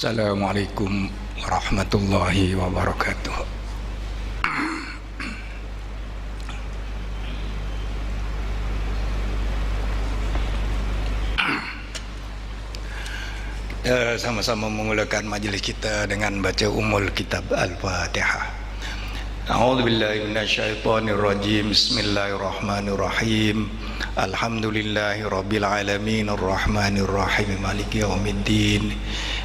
Assalamualaikum warahmatullahi wabarakatuh. Kita sama-sama memulakan majlis kita dengan baca Ummul Kitab Al-Fatihah. A'udzubillahi minasyaitonirrajim. Bismillahirrahmanirrahim. Alhamdulillahirabbil alamin arrahmanirrahim maliki yaumiddin.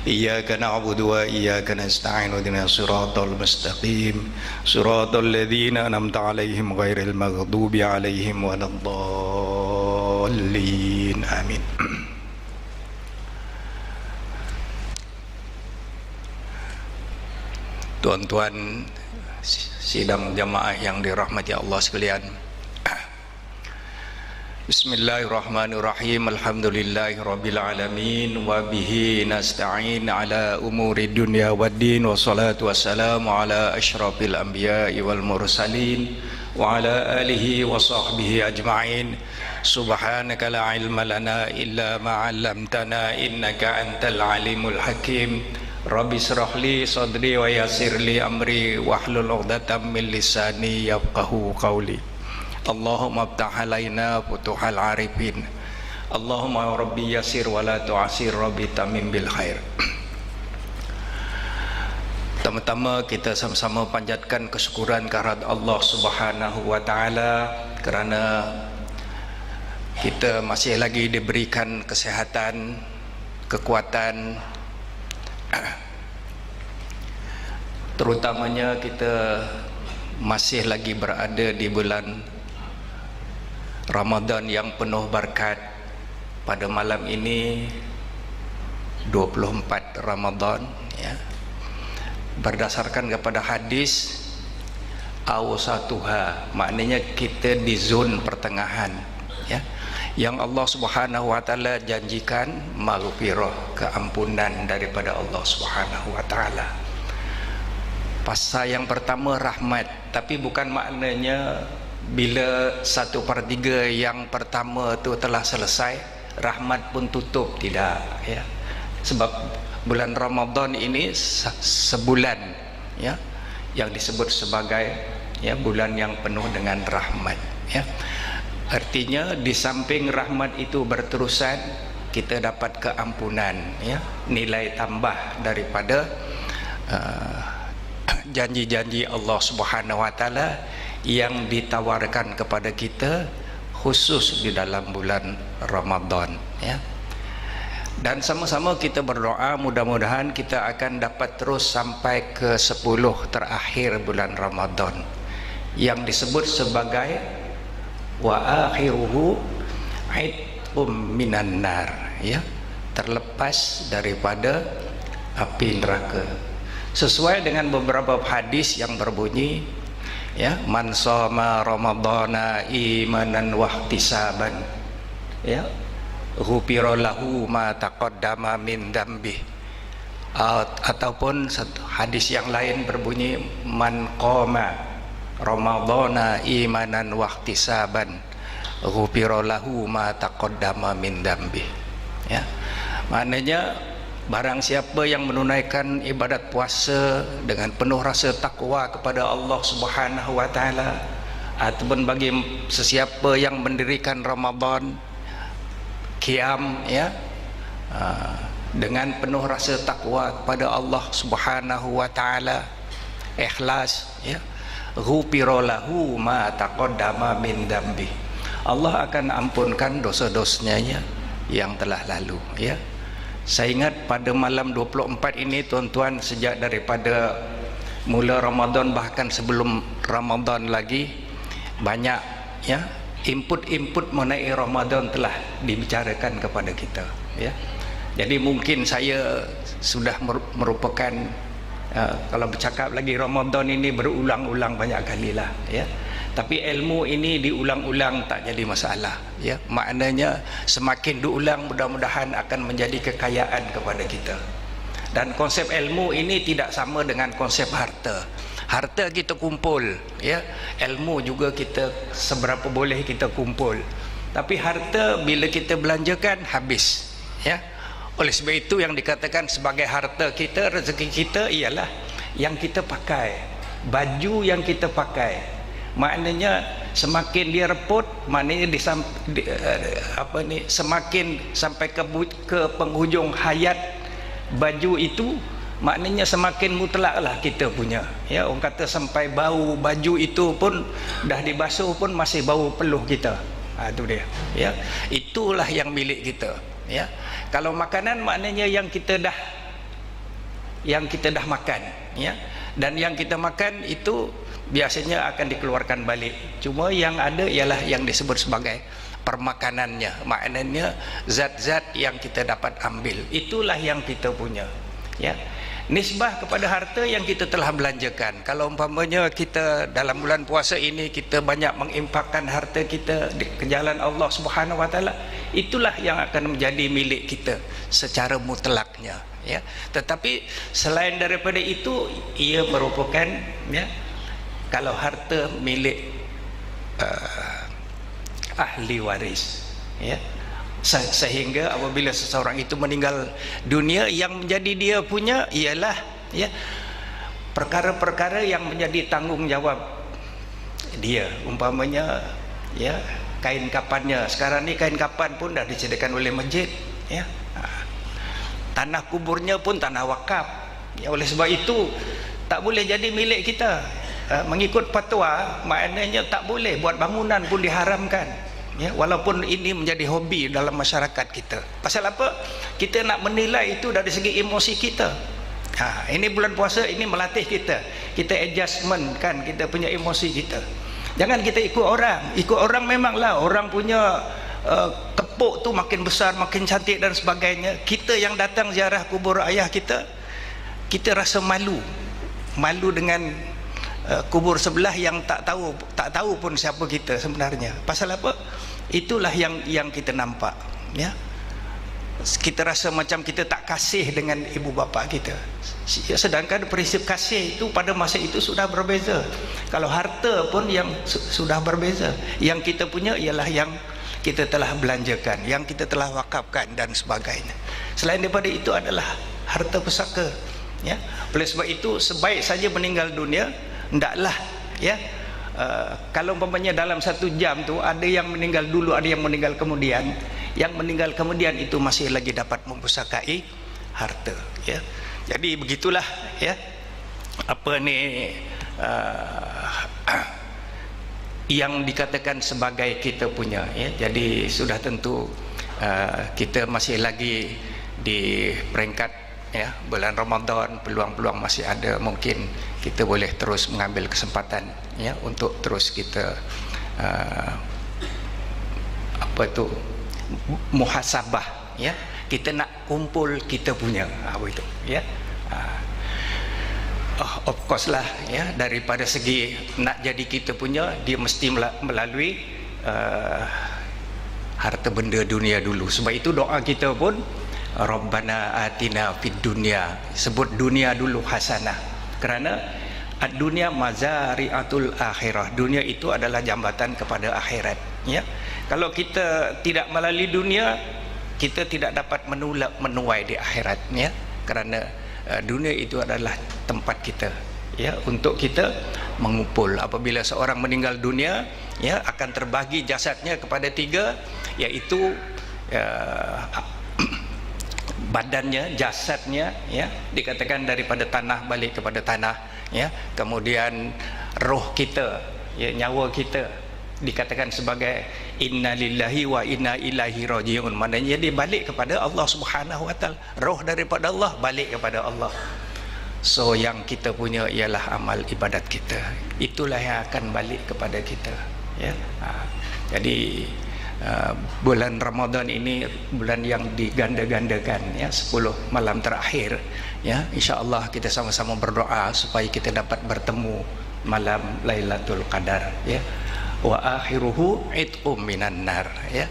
Iyyaka na'budu wa iyyaka nasta'in ihdinas siratal mustaqim siratal ladzina an'amta 'alaihim ghairil maghdubi 'alaihim waladdallin. Amin. Tuan-tuan sidang jamaah yang dirahmati Allah sekalian, Bismillahirrahmanirrahim. Alhamdulillahirabbil alamin wa bihi nasta'in ala umuri dunya waddin, wassalatu wassalamu ala asyrafil anbiya'i wal mursalin wa ala alihi wa sahbihi ajma'in. Subhanaka la ilma lana illa ma 'allamtana innaka antal alimul hakim. Rabbi shrah li sadri wa yassir li amri wahlul 'uqdatam min lisani yafqahu qawli. Allahumma iftah alaina futuhal arifin. Allahumma ya rabbi yassir wa la tu'assir, rabbi tamim bil khair. Pertama-tama kita sama-sama panjatkan kesyukuran kehadirat Allah Subhanahu wa taala kerana kita masih lagi diberikan kesihatan, kekuatan, terutamanya kita masih lagi berada di bulan Ramadan yang penuh berkat. Pada malam ini 24 Ramadan, ya, berdasarkan kepada hadis awsatuha, maknanya kita di zon pertengahan, ya, yang Allah Subhanahu wa taala janjikan maghfirah, keampunan daripada Allah Subhanahu wa taala. Fasa yang pertama rahmat, tapi bukan maknanya bila 1/3 yang pertama tu telah selesai rahmat pun tutup, tidak, ya. Sebab bulan Ramadan ini sebulan, ya, yang disebut sebagai, ya, bulan yang penuh dengan rahmat, ya. Artinya di samping rahmat itu berterusan, kita dapat keampunan, ya, nilai tambah daripada janji-janji Allah Subhanahu wa taala yang ditawarkan kepada kita khusus di dalam bulan Ramadan, ya. Dan sama-sama kita berdoa mudah-mudahan kita akan dapat terus sampai ke 10 terakhir bulan Ramadan yang disebut sebagai wa akhiruhu aitqum minan nar, ya, terlepas daripada api neraka. Sesuai dengan beberapa hadis yang berbunyi, ya, man shoma ramadhana imanan wahtisaban, ya, ghufira lahu ma taqaddama min dzambi. Ataupun hadis yang lain berbunyi man qama ramadhana imanan wahtisaban ghufira lahu ma taqaddama min dzambi, ya. Maknanya barang siapa yang menunaikan ibadat puasa dengan penuh rasa takwa kepada Allah Subhanahu wa taala, ataupun bagi sesiapa yang mendirikan Ramadan qiyam, ya, dengan penuh rasa takwa kepada Allah Subhanahu wa taala, ikhlas, ya, ghufira lahu ma taqaddama min dzambi. Allah akan ampunkan dosa-dosanya yang telah lalu, ya. Saya ingat pada malam 24 ini tuan-tuan, sejak daripada mula Ramadan, bahkan sebelum Ramadan lagi, banyak, ya, input-input mengenai Ramadan telah dibicarakan kepada kita, ya. Jadi mungkin saya sudah merupakan kalau bercakap lagi Ramadan ini berulang-ulang banyak kalilah, ya. Tapi ilmu ini diulang-ulang tak jadi masalah, ya. Maknanya semakin diulang mudah-mudahan akan menjadi kekayaan kepada kita. Dan konsep ilmu ini tidak sama dengan konsep harta. Harta kita kumpul, ya. Ilmu juga kita seberapa boleh kita kumpul. Tapi harta bila kita belanjakan habis, ya. Oleh sebab itu yang dikatakan sebagai harta kita, rezeki kita ialah yang kita pakai, baju yang kita pakai. Maknanya semakin dia reput, maknanya semakin sampai ke penghujung hayat baju itu, maknanya semakin mutlaklah kita punya. Ya, orang kata sampai bau baju itu pun dah dibasuh pun masih bau peluh kita. Itu dia. Ya, itulah yang milik kita. Ya, kalau makanan maknanya yang kita dah makan. Ya, dan yang kita makan itu biasanya akan dikeluarkan balik. Cuma yang ada ialah yang disebut sebagai permakanannya, maknanya zat-zat yang kita dapat ambil, itulah yang kita punya. Ya, nisbah kepada harta yang kita telah belanjakan. Kalau umpamanya kita dalam bulan puasa ini kita banyak menginfakkan harta kita ke jalan Allah Subhanahu wa taala, itulah yang akan menjadi milik kita secara mutlaknya. Ya, tetapi selain daripada itu, ia merupakan, ya, kalau harta milik ahli waris, ya, sehingga apabila seseorang itu meninggal dunia, yang menjadi dia punya ialah, ya, perkara-perkara yang menjadi tanggung jawab dia. Umpamanya, ya, kain kapannya, sekarang ni kain kapan pun dah disediakan oleh masjid, ya. Tanah kuburnya pun tanah wakaf. Ya, oleh sebab itu tak boleh jadi milik kita. Mengikut fatwa, maknanya tak boleh buat bangunan pun diharamkan. Ya, walaupun ini menjadi hobi dalam masyarakat kita. Pasal apa? Kita nak menilai itu dari segi emosi kita. Ini bulan puasa, ini melatih kita. Kita adjustment kan kita punya emosi kita. Jangan kita ikut orang. Ikut orang memanglah orang punya kepuk tu makin besar, makin cantik dan sebagainya. Kita yang datang ziarah kubur ayah kita, kita rasa malu dengan kubur sebelah yang tak tahu pun siapa kita sebenarnya. Pasal apa? Itulah yang kita nampak. Ya, kita rasa macam kita tak kasih dengan ibu bapa kita, sedangkan prinsip kasih itu pada masa itu sudah berbeza. Kalau harta pun yang sudah berbeza. Yang kita punya ialah yang kita telah belanjakan, yang kita telah wakafkan dan sebagainya. Selain daripada itu adalah harta pusaka. Ya, oleh sebab itu sebaik saja meninggal dunia, hendaklah, ya, kalau umpamanya dalam 1 jam tu ada yang meninggal dulu, ada yang meninggal kemudian, yang meninggal kemudian itu masih lagi dapat mempusakai harta. Ya, jadi begitulah, ya, apa ni yang dikatakan sebagai kita punya. Ya, jadi sudah tentu kita masih lagi di peringkat, ya, bulan Ramadan, peluang-peluang masih ada. Mungkin kita boleh terus mengambil kesempatan, ya, untuk terus kita muhasabah, ya, kita nak kumpul kita punya apa itu, ya. Of course lah, ya, daripada segi nak jadi kita punya, dia mesti melalui harta benda dunia dulu. Sebab itu doa kita pun Rabbana atina fid dunya, sebut dunia dulu hasanah, kerana ad-dunya mazari'atul akhirah. Dunia itu adalah jambatan kepada akhirat. Ya, kalau kita tidak melalui dunia, kita tidak dapat menuai di akhirat. Ya, kerana dunia itu adalah tempat kita, ya, untuk kita mengumpul. Apabila seorang meninggal dunia, ya, akan terbagi jasadnya kepada 3, iaitu badannya, jasadnya, ya, dikatakan daripada tanah balik kepada tanah, ya. Kemudian roh kita, ya, nyawa kita dikatakan sebagai inna lillahi wa inna ilaihi rajiun. Maknanya dia balik kepada Allah Subhanahu wa taala. Roh daripada Allah balik kepada Allah. So yang kita punya ialah amal ibadat kita. Itulah yang akan balik kepada kita, ya. Jadi bulan Ramadan ini bulan yang diganda-gandakan, ya, 10 malam terakhir, ya. Insya-Allah kita sama-sama berdoa supaya kita dapat bertemu malam Lailatul Qadar, ya. Wa akhiruhu itqum minan nar, ya.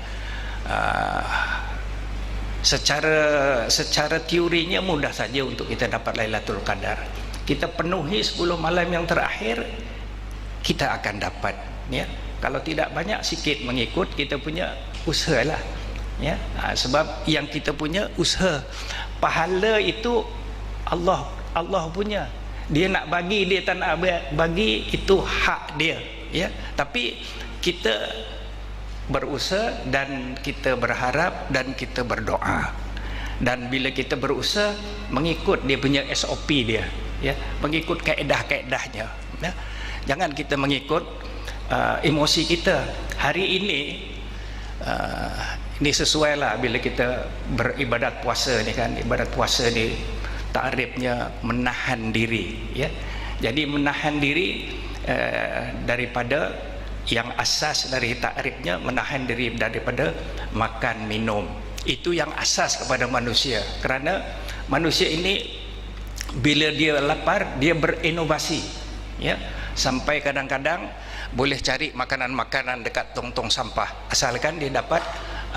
Secara teorinya mudah saja untuk kita dapat Lailatul Qadar. Kita penuhi 10 malam yang terakhir, kita akan dapat, ya. Kalau tidak banyak sikit mengikut kita punya usahalah ya. Sebab yang kita punya usaha, pahala itu Allah punya. Dia nak bagi, dia tak nak bagi, itu hak dia, ya. Tapi kita berusaha dan kita berharap dan kita berdoa. Dan bila kita berusaha mengikut dia punya SOP dia, ya, mengikut kaedah-kaedahnya, ya. Jangan kita mengikut emosi kita. Hari ini sesuai lah bila kita beribadat puasa ni kan. Ibadat puasa ni takrifnya menahan diri, ya. Jadi menahan diri daripada yang asas dari takrifnya, menahan diri daripada makan minum. Itu yang asas kepada manusia. Kerana manusia ini bila dia lapar, dia berinovasi, ya. Sampai kadang-kadang boleh cari makanan-makanan dekat tong-tong sampah asalkan dia dapat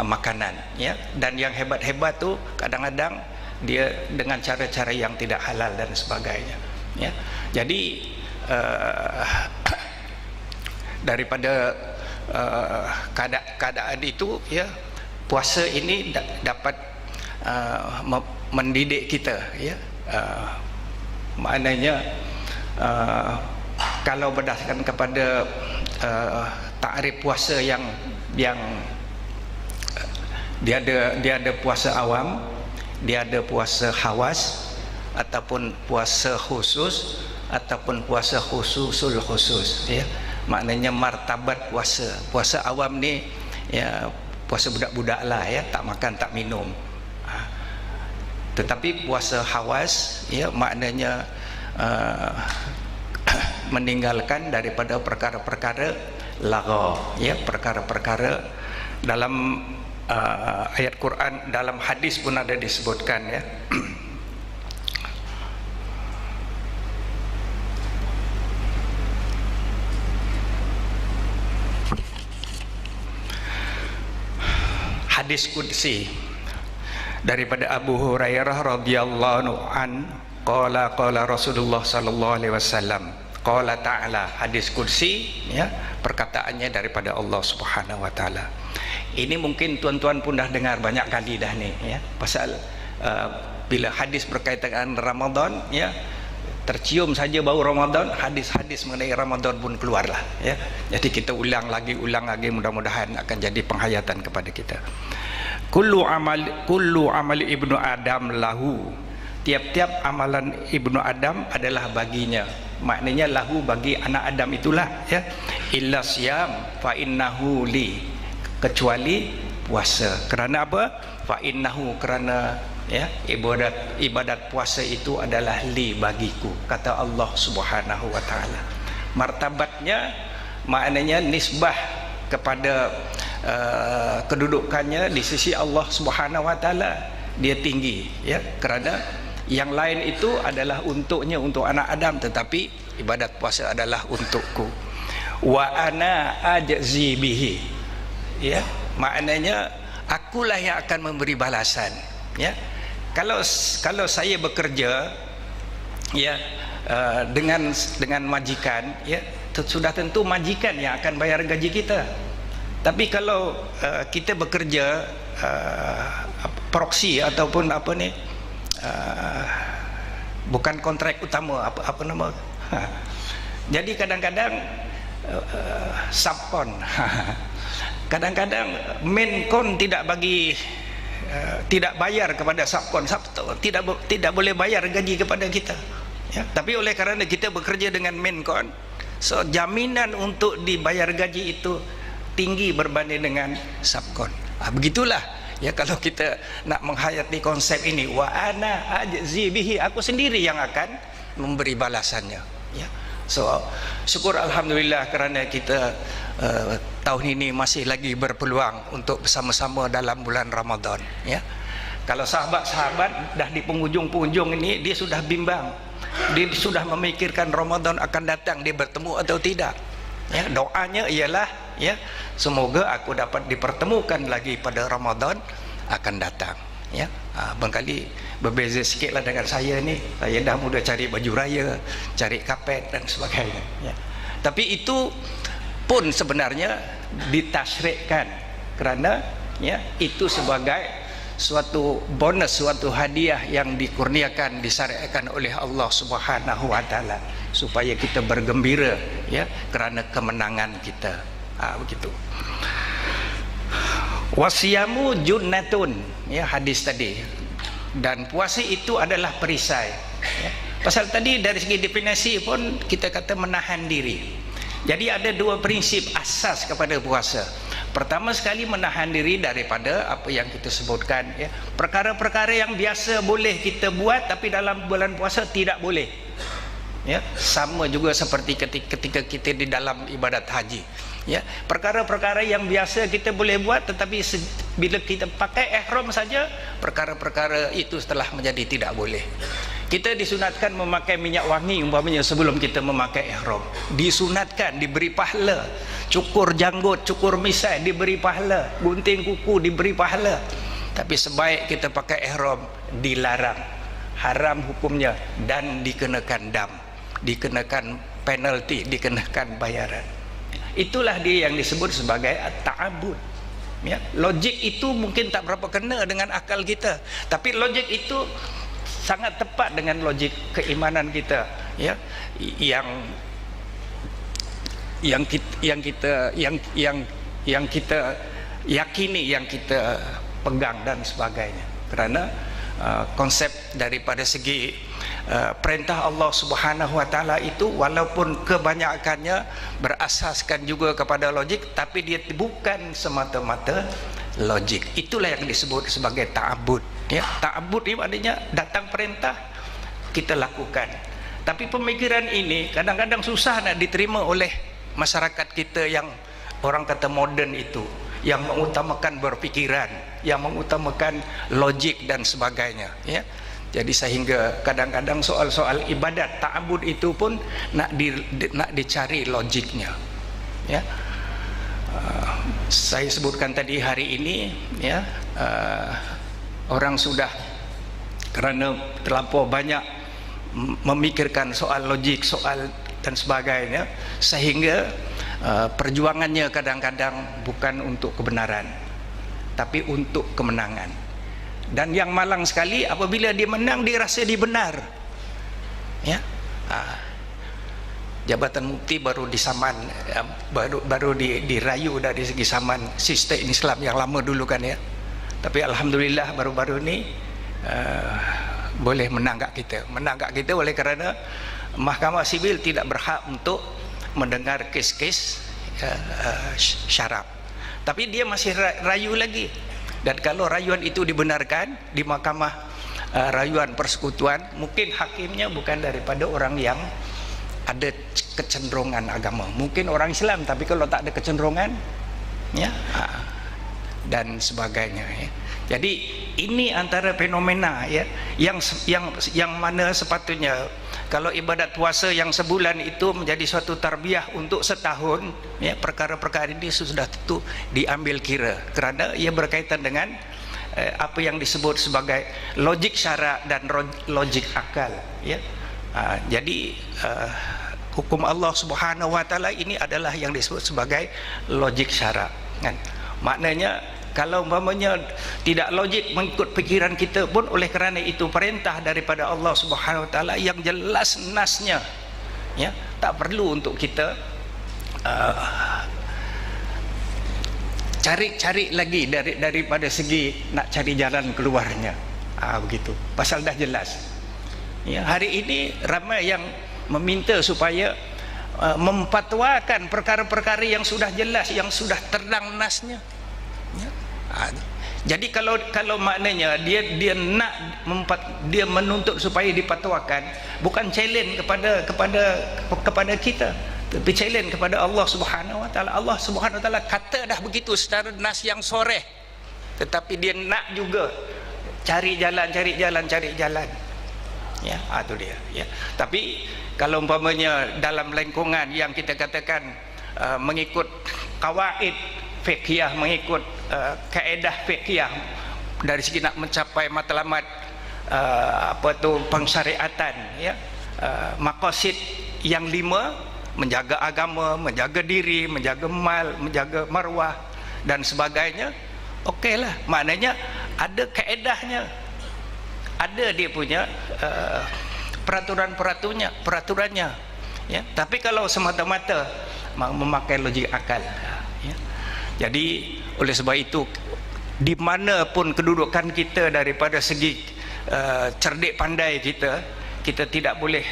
makanan, ya. Dan yang hebat-hebat tu kadang-kadang dia dengan cara-cara yang tidak halal dan sebagainya, ya. Jadi daripada keadaan itu, ya, puasa ini dapat mendidik kita, ya. Maknanya kalau berdasarkan kepada takrif puasa yang dia ada puasa awam, dia ada puasa khawas, ataupun puasa khusus, ataupun puasa khususul khusus, ya. Maknanya martabat puasa. Puasa awam ni, ya, puasa budak-budak lah, ya, tak makan tak minum. Tetapi puasa khawas, ya, maknanya meninggalkan daripada perkara-perkara lagha, ya, perkara-perkara dalam ayat Quran, dalam hadis pun ada disebutkan, ya. Hadis qudsi daripada Abu Hurairah radhiyallahu an, qala Rasulullah sallallahu alaihi wasallam, qala ta'ala. Hadis qudsi, ya, perkataannya daripada Allah Subhanahu wa taala. Ini mungkin tuan-tuan pun dah dengar banyak kali dah ni, ya. Pasal bila hadis berkaitan dengan Ramadan, ya, tercium saja bau Ramadan, hadis-hadis mengenai Ramadan pun keluarlah, ya. Jadi kita ulang lagi, mudah-mudahan akan jadi penghayatan kepada kita. Kullu amali ibnu Adam lahu. Tiap-tiap amalan ibnu Adam adalah baginya. Maknanya lahu, bagi anak Adam itulah, ya. Illa siyam fa innahu li, kecuali puasa. Kerana apa? Fa innahu, kerana, ya, ibadat puasa itu adalah li, bagiku, kata Allah Subhanahu wa taala. Martabatnya, maknanya nisbah kepada kedudukannya di sisi Allah Subhanahu wa taala, dia tinggi, ya. Kerana yang lain itu adalah untuknya, untuk anak Adam, tetapi ibadat puasa adalah untukku. Wa ana ajzi bihi, ya, maknanya akulah yang akan memberi balasan, ya. Kalau saya bekerja, ya, dengan majikan, ya, sudah tentu majikan yang akan bayar gaji kita. Tapi kalau kita bekerja proksi ataupun apa ni, bukan kontrak utama, apa nama, jadi kadang-kadang subkon, kadang-kadang mainkon tidak bagi, tidak bayar kepada subkon, tidak boleh bayar gaji kepada kita, ya. Tapi oleh kerana kita bekerja dengan mainkon, so jaminan untuk dibayar gaji itu tinggi berbanding dengan subkon. Begitulah, ya, kalau kita nak menghayati konsep ini, wa ana ajzi bihi, aku sendiri yang akan memberi balasannya, ya. So syukur alhamdulillah kerana kita tahun ini masih lagi berpeluang untuk bersama-sama dalam bulan Ramadan, ya. Kalau sahabat-sahabat dah di penghujung-penghujung ini, dia sudah bimbang, dia sudah memikirkan Ramadan akan datang, dia bertemu atau tidak, ya. Doanya ialah, ya, semoga aku dapat dipertemukan lagi pada Ramadan akan datang, ya. Barangkali berbeza sikitlah dengan saya ni, saya dah mula cari baju raya, cari kapet dan sebagainya, ya. Tapi itu pun sebenarnya ditasyri'kan kerana ya, itu sebagai suatu bonus, suatu hadiah yang dikurniakan, disyariatkan oleh Allah Subhanahu wa taala supaya kita bergembira, ya, kerana kemenangan kita. Begitu. Wasiyamu junnatun, ya, hadis tadi. Dan puasa itu adalah perisai, ya. Pasal tadi dari segi definisi pun kita kata menahan diri. Jadi ada dua prinsip asas kepada puasa. Pertama sekali menahan diri daripada apa yang kita sebutkan, ya, perkara-perkara yang biasa boleh kita buat tapi dalam bulan puasa tidak boleh, ya. Sama juga seperti ketika kita di dalam ibadat haji, ya, perkara-perkara yang biasa kita boleh buat tetapi bila kita pakai ihram saja, perkara-perkara itu setelah menjadi tidak boleh. Kita disunatkan memakai minyak wangi umpamanya sebelum kita memakai ihram, disunatkan, diberi pahala. Cukur janggut, cukur misai diberi pahala, gunting kuku diberi pahala. Tapi sebaik kita pakai ihram dilarang, haram hukumnya, dan dikenakan dam, dikenakan penalti, dikenakan bayaran. Itulah dia yang disebut sebagai ta'abbud, ya. Logik itu mungkin tak berapa kena dengan akal kita, tapi logik itu sangat tepat dengan logik keimanan kita, ya, yang kita yakini, yang kita pegang dan sebagainya. Kerana konsep daripada segi perintah Allah Subhanahu wa taala itu walaupun kebanyakannya berasaskan juga kepada logik, tapi dia bukan semata-mata logik. Itulah yang disebut sebagai ta'abbud, ya. Ta'abbud ini maknanya datang perintah kita lakukan. Tapi pemikiran ini kadang-kadang susah nak diterima oleh masyarakat kita yang orang kata moden itu, yang mengutamakan berpikiran, yang mengutamakan logik dan sebagainya, ya. Jadi sehingga kadang-kadang soal-soal ibadat ta'abbud itu pun nak dicari logiknya, ya. Saya sebutkan tadi hari ini, ya, orang sudah kerana terlampau banyak memikirkan soal logik, soal dan sebagainya, sehingga perjuangannya kadang-kadang bukan untuk kebenaran tapi untuk kemenangan. Dan yang malang sekali, apabila dia menang dia rasa dia benar, ya. Jabatan mufti baru disaman, baru dirayu dari segi saman sistem Islam yang lama dulu kan, ya. Tapi alhamdulillah baru-baru ni boleh menanggak kita oleh kerana Mahkamah Sivil tidak berhak untuk mendengar kes-kes syarab. Tapi dia masih rayu lagi. Dan kalau rayuan itu dibenarkan di Mahkamah Rayuan Persekutuan, mungkin hakimnya bukan daripada orang yang ada kecenderungan agama. Mungkin orang Islam, tapi kalau tak ada kecenderungan, ya, dan sebagainya, ya. Jadi ini antara fenomena, ya, yang mana sepatutnya kalau ibadat puasa yang sebulan itu menjadi suatu tarbiyah untuk setahun, ya, perkara-perkara ini sudah tentu diambil kira kerana ia berkaitan dengan apa yang disebut sebagai logik syara dan logik akal, ya. Jadi hukum Allah Subhanahu wa taala ini adalah yang disebut sebagai logik syara, kan. Maknanya kalau umpamanya tidak logik mengikut pikiran kita pun, oleh kerana itu perintah daripada Allah Subhanahu wa taala yang jelas nasnya, ya, tak perlu untuk kita cari-cari lagi daripada segi nak cari jalan keluarnya, begitu. Pasal dah jelas, ya. Hari ini ramai yang meminta supaya memfatwakan perkara-perkara yang sudah jelas, yang sudah terang nasnya, ya. Jadi kalau maknanya dia menuntut supaya dipatwakan, bukan challenge kepada kita, tapi challenge kepada Allah Subhanahu wa taala. Allah Subhanahu wa taala kata dah begitu secara nas yang soreh, tetapi dia nak juga cari jalan, ya. Itu dia, ya. Tapi kalau umpamanya dalam lingkungan yang kita katakan mengikut kawaid fiqhiyah, mengikut kaedah fiqhiyah dari segi nak mencapai matlamat pensyariatan, ya, maqasid yang 5, menjaga agama, menjaga diri, menjaga mal, menjaga marwah dan sebagainya, okeylah, maknanya ada kaedahnya, ada dia punya peraturannya, ya. Tapi kalau semata-mata memakai logik akal, ya. Jadi oleh sebab itu, di mana pun kedudukan kita daripada segi cerdik pandai kita tidak boleh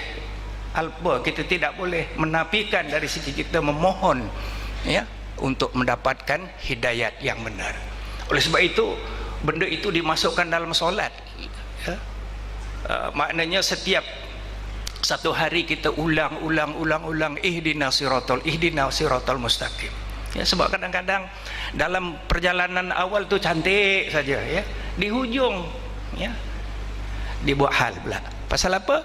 kita tidak boleh menafikan dari segi kita memohon, ya, untuk mendapatkan hidayat yang benar. Oleh sebab itu benda itu dimasukkan dalam solat, ya. Maknanya setiap satu hari kita ulang ihdinas siratal mustaqim, ya. Sebab kadang-kadang dalam perjalanan awal tu cantik saja, ya, di hujung, ya, dibuat hal pula. Pasal apa?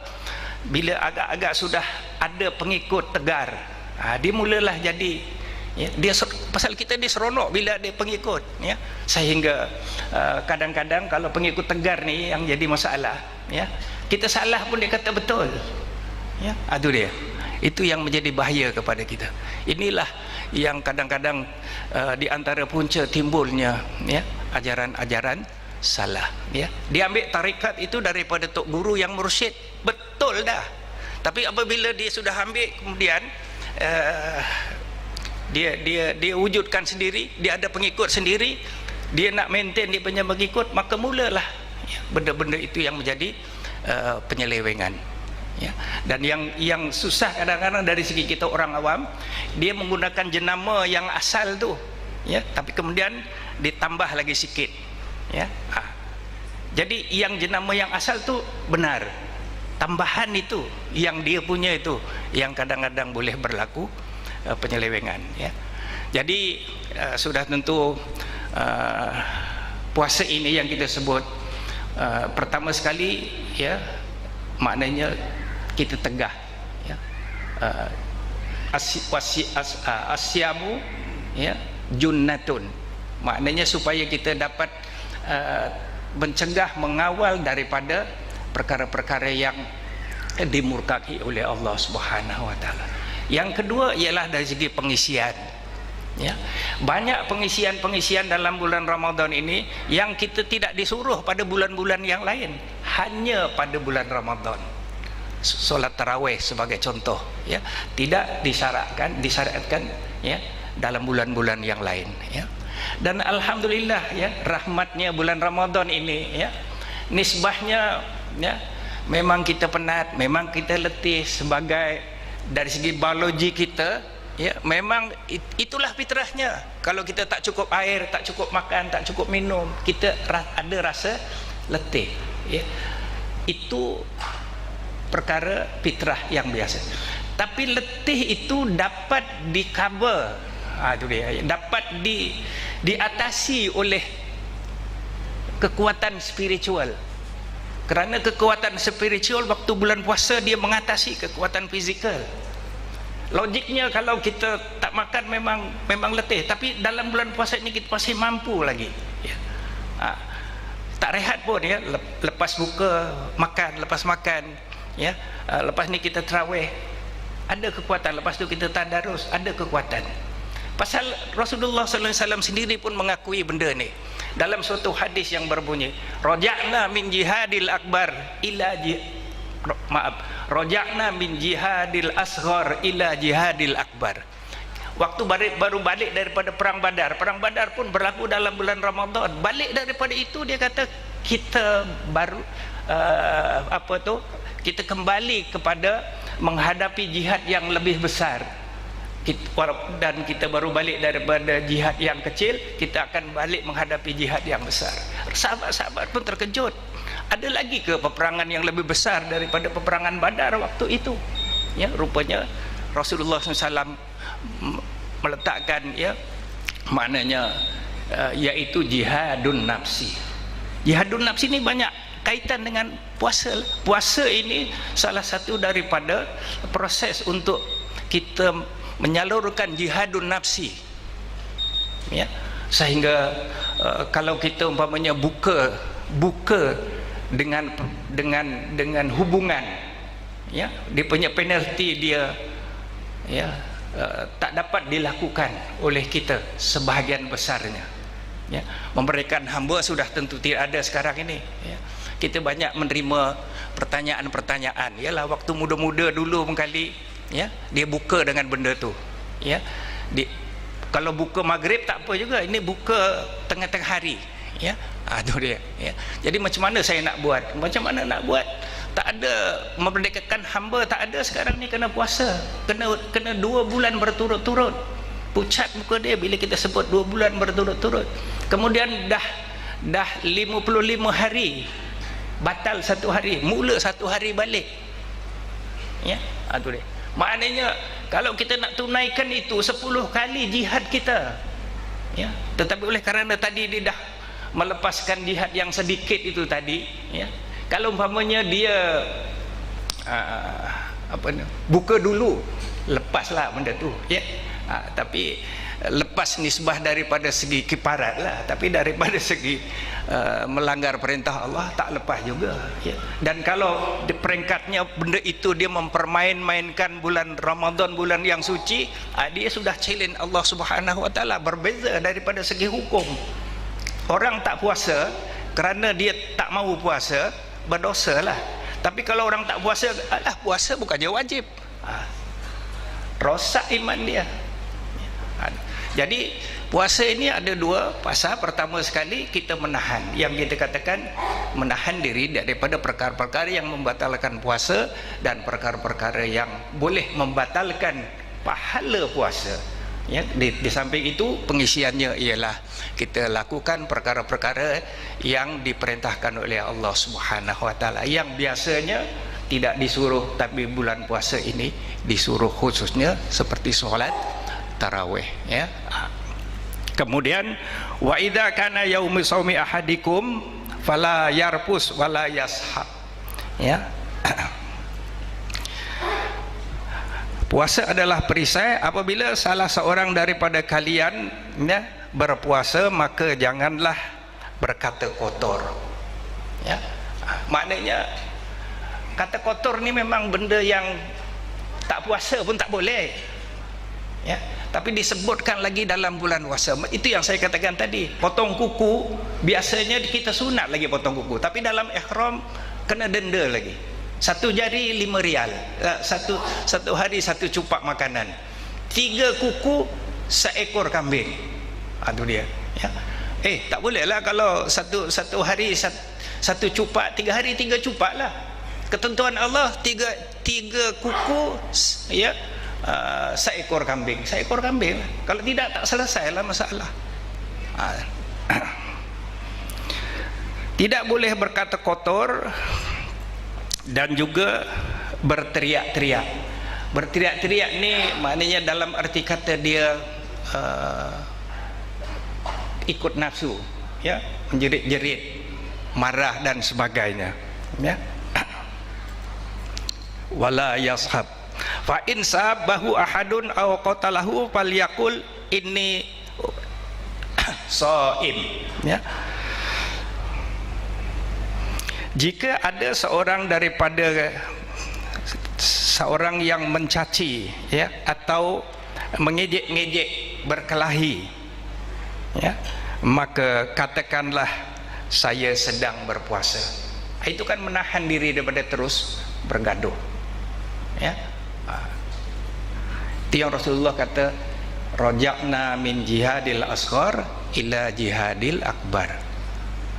Bila agak-agak sudah ada pengikut tegar, dia mulalah jadi, ya, pasal kita dia seronok bila ada pengikut, ya. Sehingga kadang-kadang kalau pengikut tegar ni yang jadi masalah, ya, kita salah pun dia kata betul, ya. Itu dia, itu yang menjadi bahaya kepada kita. Inilah yang kadang-kadang di antara punca timbulnya, ya, ajaran-ajaran salah, ya. Dia ambil tarikat itu daripada tok guru yang mursyid, betul dah. Tapi apabila dia sudah ambil, kemudian dia wujudkan sendiri, dia ada pengikut sendiri, dia nak maintain dia punya pengikut, maka mulalah, ya, benda-benda itu yang menjadi penyelewengan, ya. Dan yang susah kadang-kadang dari segi kita orang awam, dia menggunakan jenama yang asal tu, ya, tapi kemudian ditambah lagi sikit, ya. Jadi yang jenama yang asal tu benar, tambahan itu yang dia punya itu yang kadang-kadang boleh berlaku penyelewengan, ya. Jadi sudah tentu puasa ini yang kita sebut pertama sekali, ya, maknanya kita tegah, ya. Asyamu, ya, junnatun, maknanya supaya kita dapat mencegah, mengawal daripada perkara-perkara yang dimurkai oleh Allah Subhanahu wa taala. Yang kedua ialah dari segi pengisian, ya. Banyak pengisian dalam bulan Ramadan ini yang kita tidak disuruh pada bulan-bulan yang lain, hanya pada bulan Ramadan. Solat tarawih sebagai contoh, ya, tidak disyaratkan, ya, dalam bulan-bulan yang lain, ya. Dan alhamdulillah, ya, rahmatnya bulan Ramadan ini, ya, nisbahnya, ya, memang kita penat, memang kita letih, sebagai dari segi biologi kita, ya, memang itulah fitrahnya. Kalau kita tak cukup air, tak cukup makan, tak cukup minum, kita ada rasa letih, ya. Itu perkara fitrah yang biasa. Tapi letih itu dapat di-cover, itu dia, dapat diatasi oleh kekuatan spiritual. Kerana kekuatan spiritual waktu bulan puasa dia mengatasi kekuatan fizikal. Logiknya kalau kita tak makan memang letih, tapi dalam bulan puasa ini kita masih mampu lagi, ya. Tak rehat pun, ya, lepas buka makan, lepas makan, ya, lepas ni kita tarawih, ada kekuatan, lepas tu kita tadarus, ada kekuatan. Pasal Rasulullah sallallahu alaihi wasallam sendiri pun mengakui benda ni dalam suatu hadis yang berbunyi, raja'na min jihadil akbar ila raja'na min jihadil asghar ila jihadil akbar. Waktu baru balik daripada perang Badar pun berlaku dalam bulan Ramadan. Balik daripada itu dia kata kita baru kita kembali kepada menghadapi jihad yang lebih besar. Dan kita baru balik daripada jihad yang kecil, kita akan balik menghadapi jihad yang besar. Sahabat-sahabat pun terkejut, ada lagi ke peperangan yang lebih besar daripada peperangan Badar waktu itu, ya. Rupanya Rasulullah SAW meletakkan, ya, maknanya yaitu jihadun nafsi. Jihadun nafsi ini banyak kaitan dengan puasa. Puasa ini salah satu daripada proses untuk kita menyalurkan jihadun nafsi, ya. Sehingga kalau kita umpamanya buka dengan hubungan, ya, dia punya penalti dia, ya, tak dapat dilakukan oleh kita sebahagian besarnya, ya. Memberikan hamba sudah tentu tidak ada sekarang ini, ya. Kita banyak menerima pertanyaan-pertanyaan, yalah waktu muda-muda dulu mengkali, ya, dia buka dengan benda tu, ya. Kalau buka maghrib tak apa juga, ini buka tengah-tengah hari, ya. Tu dia, ya. Jadi macam mana saya nak buat? Macam mana nak buat? Tak ada memerdekakan hamba, tak ada sekarang ni, kena puasa, kena 2 bulan berturut-turut. Pucat muka dia bila kita sebut 2 bulan berturut-turut. Kemudian dah 55 hari batal 1 hari, mula 1 hari balik, ya. Tu dia. Maknanya kalau kita nak tunaikan itu 10 kali jihad kita, ya. Tetapi oleh kerana tadi dia dah melepaskan jihad yang sedikit itu tadi, ya. Kalau umpamanya dia buka dulu, lepaslah benda tu, ya. Tapi lepas nisbah daripada segi kiparat lah, tapi daripada segi melanggar perintah Allah tak lepas juga, ya. Dan kalau di peringkatnya benda itu dia mempermain-mainkan bulan Ramadan, bulan yang suci, dia sudah challenge Allah Subhanahu Wa Taala. Berbeza daripada segi hukum. Orang tak puasa kerana dia tak mahu puasa, berdosa lah. Tapi kalau orang tak puasa, puasa bukannya wajib, rosak iman dia. Jadi puasa ini ada 2 pasal. Pertama sekali kita menahan, yang kita katakan menahan diri daripada perkara-perkara yang membatalkan puasa dan perkara-perkara yang boleh membatalkan pahala puasa, ya. Di samping itu pengisiannya ialah kita lakukan perkara-perkara yang diperintahkan oleh Allah Subhanahu Wa Taala, yang biasanya tidak disuruh, tapi bulan puasa ini disuruh, khususnya seperti solat tarawih, ya. Kemudian wa idza kana yaumi shaumi ahadikum fala yarfus wala yashab, ya. Puasa adalah perisai. Apabila salah seorang daripada kalian, ya, berpuasa, maka janganlah berkata kotor, ya. Maknanya kata kotor ni memang benda yang tak puasa pun tak boleh, ya. Tapi disebutkan lagi dalam bulan puasa. Itu yang saya katakan tadi, potong kuku biasanya kita sunat lagi potong kuku, tapi dalam ihram kena denda lagi. 1 jari 5 rial, satu hari 1 cupak makanan, 3 kuku 1 ekor kambing. Itu dia, ya. Tak boleh lah kalau satu hari 1 cupak, 3 hari 3 cupak lah. Ketentuan Allah 3 kuku, ya, 1 ekor kambing, 1 ekor kambing. Kalau tidak, tak selesailah masalah. Tidak boleh berkata kotor dan juga berteriak-teriak. Berteriak-teriak ni maknanya dalam arti kata dia ikut nafsu, ya, menjerit-jerit, marah dan sebagainya, ya. Wala yashab fa in sabahu ahadun aw qatalahu falyaqul inni shaim, ya. Jika ada seorang daripada seorang yang mencaci, ya, atau mengejek-ngejek, berkelahi, ya, maka katakanlah saya sedang berpuasa. Itu kan menahan diri daripada terus bergaduh, ya. Itu yang Rasulullah kata, raja'na min jihadil asghar ila jihadil akbar,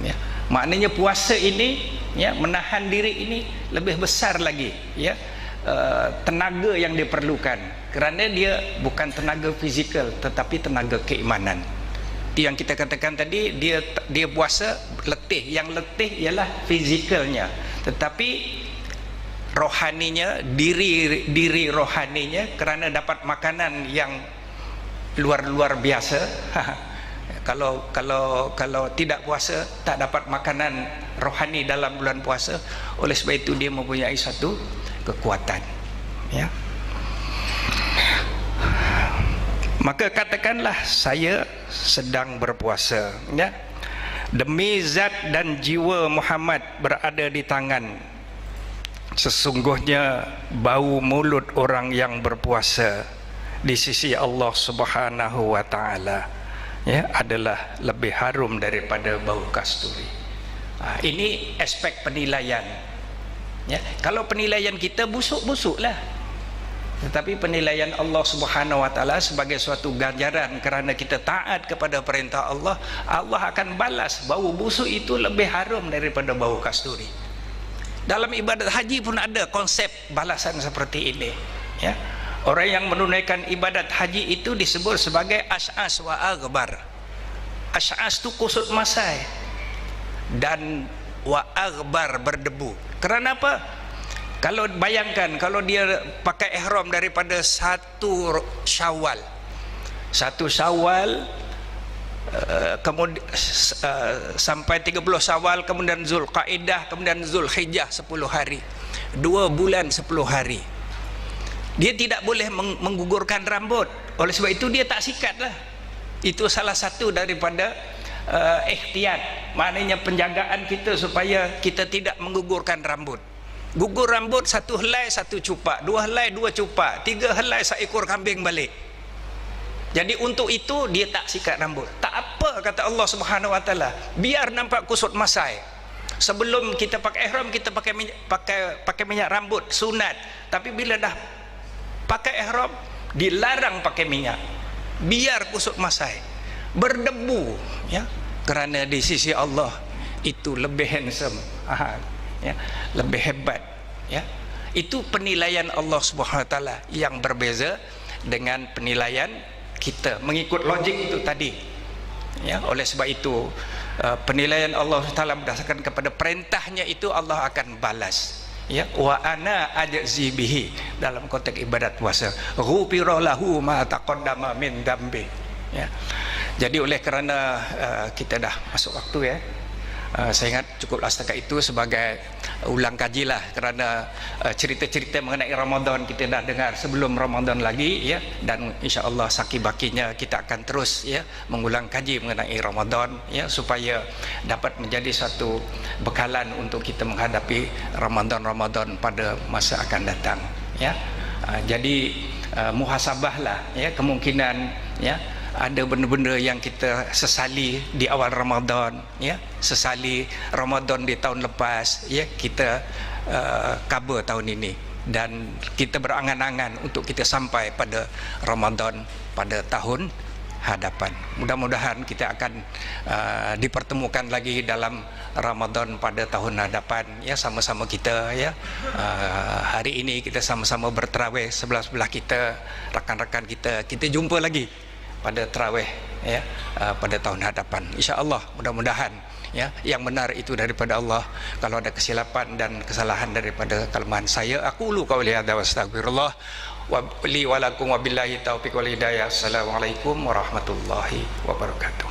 ya. Maknanya puasa ini, ya, menahan diri ini lebih besar lagi, ya, tenaga yang diperlukan, kerana dia bukan tenaga fizikal tetapi tenaga keimanan. Itu yang kita katakan tadi, dia puasa letih, yang letih ialah fizikalnya, tetapi rohaninya, diri rohaninya, kerana dapat makanan yang luar biasa. Kalau tidak puasa, tak dapat makanan rohani dalam bulan puasa. Oleh sebab itu dia mempunyai satu kekuatan, ya. Maka katakanlah saya sedang berpuasa, ya. Demi zat dan jiwa Muhammad berada di tangan, sesungguhnya bau mulut orang yang berpuasa di sisi Allah Subhanahu wa taala ya adalah lebih harum daripada bau kasturi. Ini aspek penilaian. Ya, kalau penilaian kita busuk-busuklah. Tetapi penilaian Allah Subhanahu wa taala sebagai suatu ganjaran kerana kita taat kepada perintah Allah, Allah akan balas. Bau busuk itu lebih harum daripada bau kasturi. Dalam ibadat haji pun ada konsep balasan seperti ini, ya. Orang yang menunaikan ibadat haji itu disebut sebagai asy'as wa aghbar. Asy'as itu kusut masai dan wa aghbar berdebu. Kerana apa? Kalau bayangkan kalau dia pakai ihram daripada 1 Syawal kemudian sampai 30 Syawal, kemudian Zulqaidah, kemudian Zulhijjah 10 hari, 2 bulan 10 hari, dia tidak boleh menggugurkan rambut. Oleh sebab itu dia tak sikat lah. Itu salah satu daripada ihtiyat, maknanya penjagaan kita supaya kita tidak menggugurkan rambut. Gugur rambut 1 helai 1 cupak, 2 helai 2 cupak, 3 helai seekor kambing balik. Jadi untuk itu dia tak sikat rambut. Tak apa, kata Allah Subhanahu wa taala, biar nampak kusut masai. Sebelum kita pakai ihram kita pakai minyak rambut sunat, tapi bila dah pakai ihram dilarang pakai minyak. Biar kusut masai, berdebu, ya. Kerana di sisi Allah itu lebih handsome, ya, lebih hebat, ya. Itu penilaian Allah Subhanahu wa taala yang berbeza dengan penilaian kita mengikut logik itu tadi, ya. Oleh sebab itu penilaian Allah Taala berdasarkan kepada perintahnya itu Allah akan balas, ya. Wa ana ajzi bihi dalam konteks ibadat puasa, ghufira lahu ma taqaddama min dambi, ya. Jadi oleh kerana kita dah masuk waktu, ya, saya ingat cukuplah setakat itu sebagai ulang kaji lah, kerana cerita-cerita mengenai Ramadan kita dah dengar sebelum Ramadan lagi, ya, dan insya-Allah saki-bakinya kita akan terus, ya, mengulang kaji mengenai Ramadan, ya, supaya dapat menjadi satu bekalan untuk kita menghadapi Ramadan pada masa akan datang, ya. Jadi muhasabahlah, ya, kemungkinan, ya, ada benda-benda yang kita sesali di awal Ramadan, ya, sesali Ramadan di tahun lepas, ya, kita cover tahun ini, dan kita berangan-angan untuk kita sampai pada Ramadan pada tahun hadapan. Mudah-mudahan kita akan dipertemukan lagi dalam Ramadan pada tahun hadapan, ya, sama-sama kita, ya. Hari ini kita sama-sama berterawih sebelah-sebelah kita, rakan-rakan kita jumpa lagi pada tarawih, ya, pada tahun hadapan, insya-Allah. Mudah-mudahan, ya, yang benar itu daripada Allah. Kalau ada kesilapan dan kesalahan daripada kelemahan saya, aku lu qauli hadza wa astaghfirullah wa li wa lakum wa billahi taufiq wal hidayah. Assalamualaikum warahmatullahi wabarakatuh.